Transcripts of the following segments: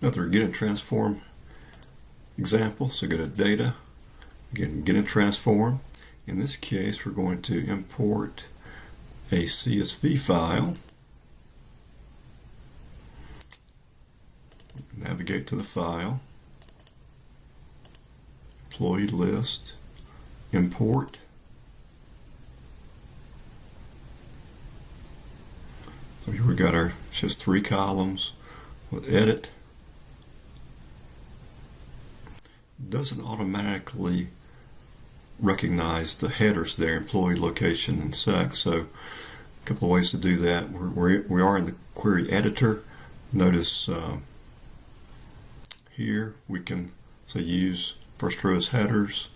Another get and transform example. So go to data, again, get and transform. In this case, we're going to import a CSV file. Navigate to the file, employee list, import. So here we got our, just 3 columns. We'll edit. Doesn't automatically recognize the headers there, employee, location, and sex. So a couple of ways to do that. We are in the query editor. Notice here we can say use first row as headers,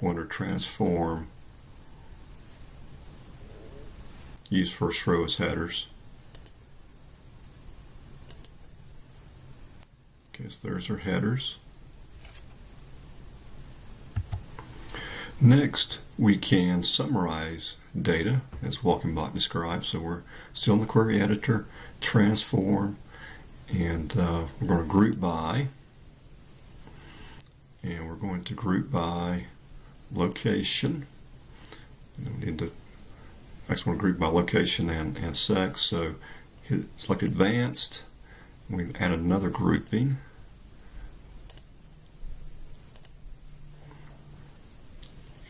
under transform, use first row as headers. Okay, so there's our headers. Next, we can summarize data as Walkenbach described. So we're still in the query editor, transform, and we're going to group by. And we're going to group by location. And we need to actually want to group by location and sex. So select advanced. We can add another grouping.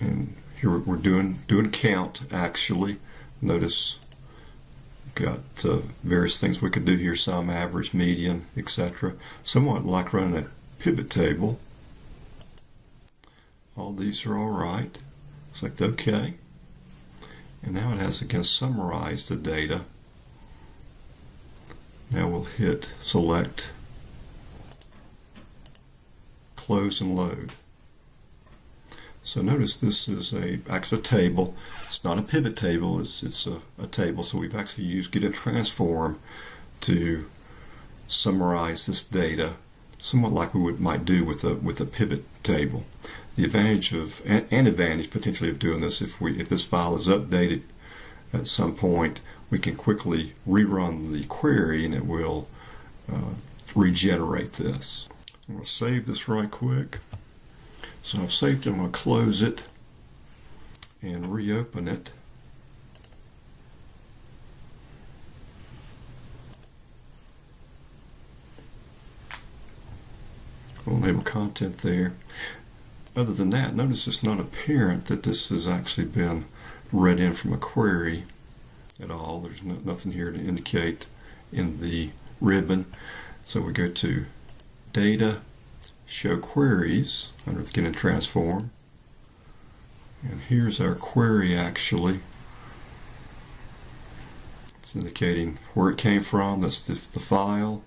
And here we're doing count actually. Notice we've got various things we could do here: sum, average, median, etc. Somewhat like running a pivot table. All these are all right. Select OK. And now it has again summarized the data. Now we'll hit select, close, and load. So notice this is actually a table. It's not a pivot table, it's a table. So we've actually used get and transform to summarize this data, somewhat like we might do with a pivot table. The advantage of and advantage potentially of doing this, if this file is updated at some point, we can quickly rerun the query and it will regenerate this. I'm going to save this right quick. So I've saved it. I'm going to close it and reopen it. We'll enable content there. Other than that, notice it's not apparent that this has actually been read in from a query at all. There's nothing here to indicate in the ribbon. So we go to Data, Show Queries under the Get and Transform. And here's our query actually. It's indicating where it came from. That's the file.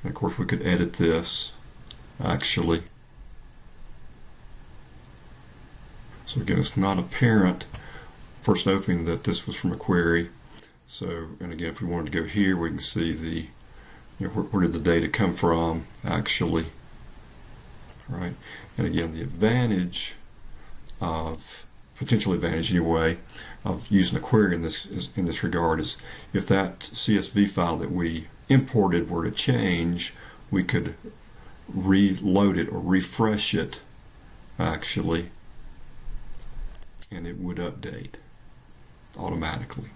And of course we could edit this actually. So again, it's not apparent first opening that this was from a query. So, and again, if we wanted to go here, we can see the, where did the data come from actually, right? And again, the advantage of, potential advantage anyway, of using a query in this regard is if that CSV file that we imported were to change, we could reload it or refresh it actually, and it would update automatically.